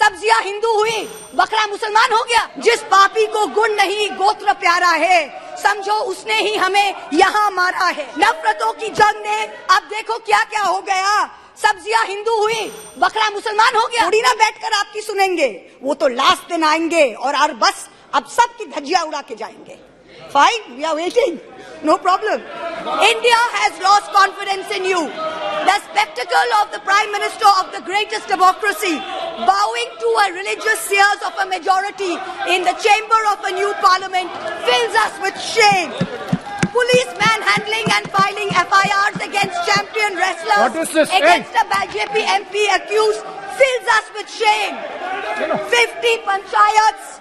सब्जियां हिंदू हुई, बकरा मुसलमान हो गया। जिस पापी को गुण नहीं गोत्र प्यारा है, समझो उसने ही हमें यहाँ मारा है। नफरतों की जंग ने अब देखो क्या क्या हो गया। सब्जियां हिंदू हुई, बकरा मुसलमान हो गया। थोड़ी ना बैठकर आपकी सुनेंगे, वो तो लास्ट दिन आएंगे और बस अब सबकी धज्जियां उड़ा के जाएंगे। Fine, we are waiting. No problem. India has lost confidence in you. The spectacle of the Prime Minister of the greatest democracy bowing to a religious seers of a majority in the chamber of a new parliament fills us with shame. Police manhandling and filing FIRs against champion wrestlers against a BJP MP accused fills us with shame. 50 panchayats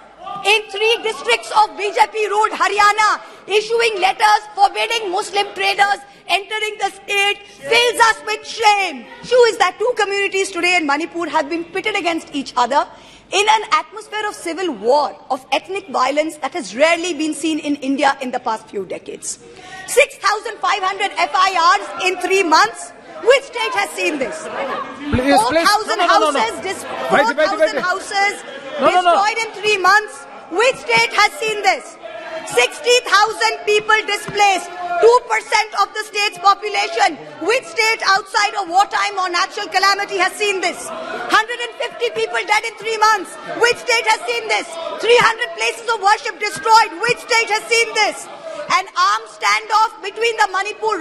in 3 districts of BJP ruled Haryana issuing letters forbidding Muslim traders entering the state fills us with shame. True is that 2 communities today in Manipur have been pitted against each other in an atmosphere of civil war, of ethnic violence that has rarely been seen in India in the past few decades. 6,500 FIRs in 3 months. Which state has seen this? 4,000 houses destroyed in 3 months. Which state has seen this? 60,000 people displaced, 2% of the state's population. Which state outside of wartime or natural calamity has seen this? 150 people dead in 3 months. Which state has seen this? 300 places of worship destroyed. Which state has seen this? An armed standoff between the Manipur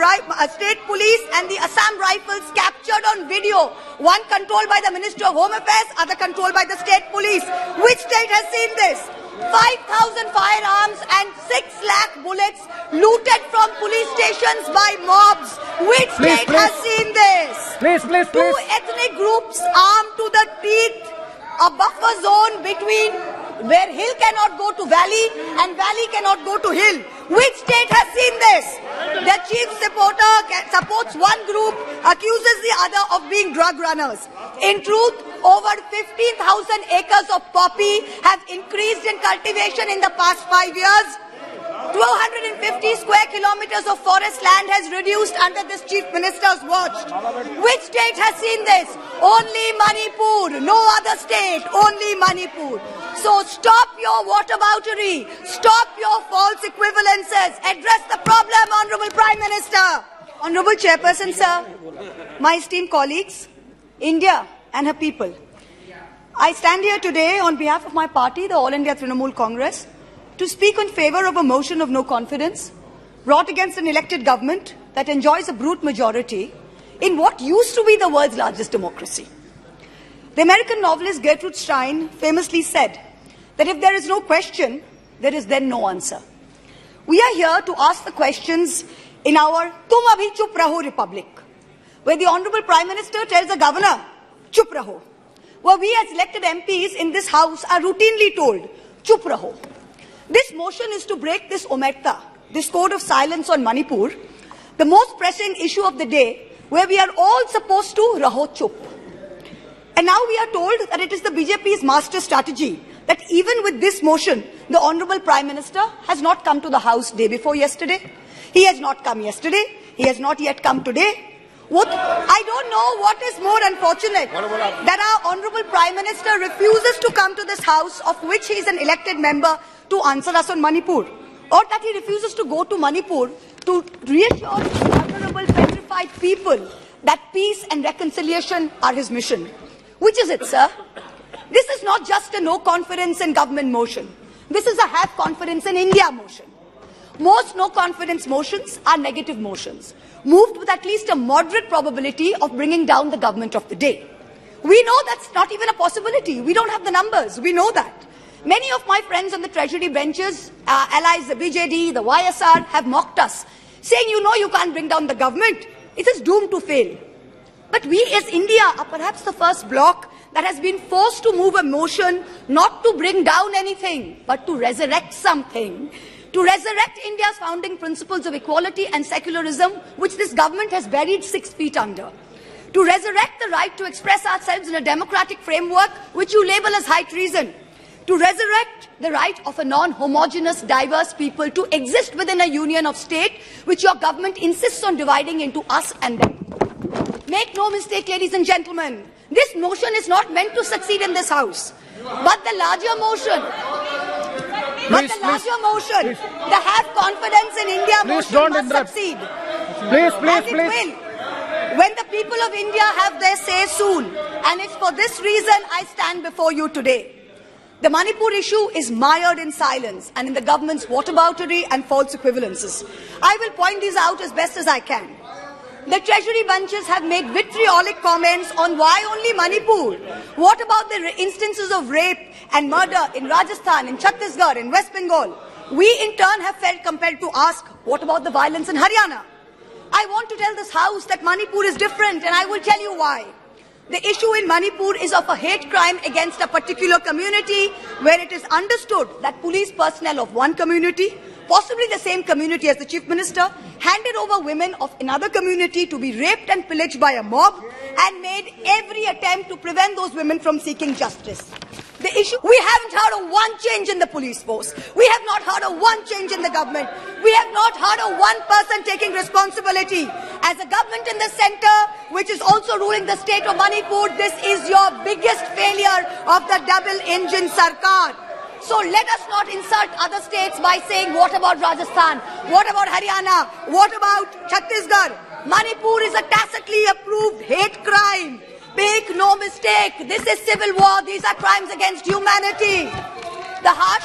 state police and the Assam Rifles captured on video. One controlled by the Ministry of Home Affairs, other controlled by the state police. Which state has seen this? 5,000 firearms and 6 lakh bullets looted from police stations by mobs. Which state has seen this? 2 ethnic groups armed to the teeth, a buffer zone between where hill cannot go to valley and valley cannot go to hill. Which state has seen this? The chief supporter supports one group, accuses the other of being drug runners. In truth, over 15,000 acres of poppy have increased in cultivation in the past 5 years. 250 square kilometers of forest land has reduced under this chief minister's watch. Which state has seen this? Only Manipur, no other state, only Manipur. So stop your whataboutery, stop your false equivalences, address the problem, Honorable Prime Minister. Honorable Chairperson, sir, my esteemed colleagues, India and her people, I stand here today on behalf of my party, the All India Trinamool Congress, to speak in favor of a motion of no confidence brought against an elected government that enjoys a brute majority in what used to be the world's largest democracy. The American novelist Gertrude Stein famously said that if there is no question, there is then no answer. We are here to ask the questions in our Tum Abhi Chup Raho Republic, where the Honorable Prime Minister tells the Governor, Chup Raho, where we as elected MPs in this House are routinely told, Chup Raho. This motion is to break this omerta, this code of silence on Manipur, the most pressing issue of the day, where we are all supposed to raho chup. And now we are told that it is the BJP's master strategy that even with this motion, the Honorable Prime Minister has not come to the House day before yesterday. He has not come yesterday. He has not yet come today. I don't know what is more unfortunate, that our Honorable Prime Minister refuses to come to this House, of which he is an elected member, to answer us on Manipur, or that he refuses to go to Manipur to reassure vulnerable, petrified people that peace and reconciliation are his mission. Which is it, sir? This is not just a no confidence in government motion. This is a have confidence in India motion. Most no confidence motions are negative motions, moved with at least a moderate probability of bringing down the government of the day. We know that's not even a possibility. We don't have the numbers. We know that. Many of my friends on the Treasury benches, allies, the BJD, the YSR, have mocked us, saying, you know, you can't bring down the government. It is doomed to fail. But we as India are perhaps the first bloc that has been forced to move a motion not to bring down anything, but to resurrect something. To resurrect India's founding principles of equality and secularism, which this government has buried 6 feet under. To resurrect the right to express ourselves in a democratic framework, which you label as high treason. To resurrect the right of a non-homogeneous, diverse people to exist within a union of state, which your government insists on dividing into us and them. Make no mistake, ladies and gentlemen, This motion is not meant to succeed in this House. But the larger motion, the have confidence in India motion must succeed. Please. Will. When the people of India have their say soon. And it's for this reason I stand before you today. The Manipur issue is mired in silence and in the government's whataboutery and false equivalences. I will point these out as best as I can. The treasury bunches have made vitriolic comments on why only Manipur. What about the instances of rape and murder in Rajasthan, in Chhattisgarh, in West Bengal? We in turn have felt compelled to ask, what about the violence in Haryana? I want to tell this House that Manipur is different, and I will tell you why. The issue in Manipur is of a hate crime against a particular community where it is understood that police personnel of one community, possibly the same community as the Chief Minister, handed over women of another community to be raped and pillaged by a mob and made every attempt to prevent those women from seeking justice. The issue, we haven't heard of one change in the police force. We have not heard of one change in the government. We have not heard of one person taking responsibility. As a government in the center, which is also ruling the state of Manipur, this is your biggest failure of the double-engine Sarkar. So let us not insult other states by saying, what about Rajasthan? What about Haryana? What about Chhattisgarh? Manipur is a tacitly approved hate crime. Make no mistake, this is civil war. These are crimes against humanity. The harsh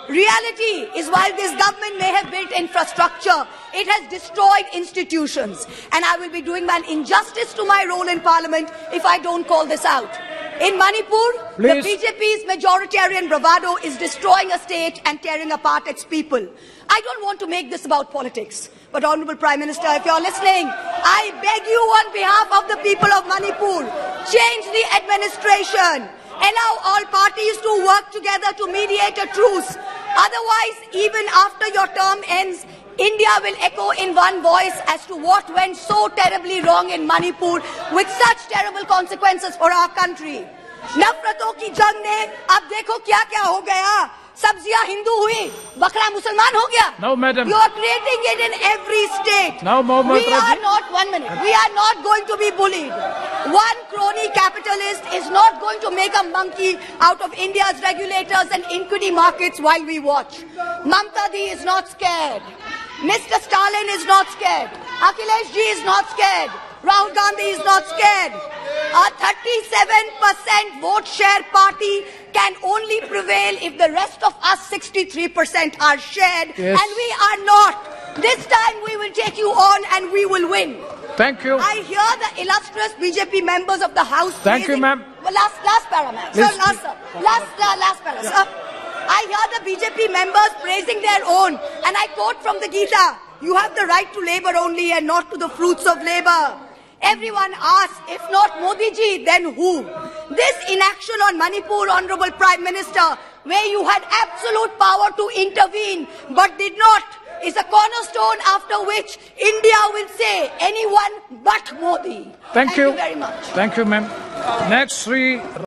reality is while this government may have built infrastructure, it has destroyed institutions. And I will be doing an injustice to my role in Parliament if I don't call this out. In Manipur, the BJP's majoritarian bravado is destroying a state and tearing apart its people. I don't want to make this about politics. But Honorable Prime Minister, if you're listening, I beg you on behalf of the people of Manipur, change the administration. Allow all parties to work together to mediate a truce. Otherwise, even after your term ends, India will echo in one voice as to what went so terribly wrong in Manipur with such terrible consequences for our country. नफरतों की जंग ने अब देखो क्या-क्या हो गया. सब्जियां हिंदू हुई, बकरा मुसलमान हो गया. No, madam. You are creating it in every state. Now, we are not, 1 minute, we are not going to be bullied. One crony capitalist is not going to make a monkey out of India's regulators and equity markets while we watch. Mamta Di is not scared. Mr. Stalin is not scared. Akhilesh Ji is not scared. Rahul Gandhi is not scared. A 37% vote share party can only prevail if the rest of us 63% are shared, yes. And we are not. This time we will take you on and we will win. Thank you. I hear the illustrious BJP members of the House. Thank you, ma'am. Last para, ma'am. Sir, last para, sir. I hear the BJP members praising their own, and I quote from the Gita, you have the right to labor only and not to the fruits of labor. Everyone asks, if not Modi ji, then who? This inaction on Manipur, Honorable Prime Minister, where you had absolute power to intervene but did not, is a cornerstone after which India will say anyone but Modi. Thank you very much. Thank you, ma'am. Next, Sri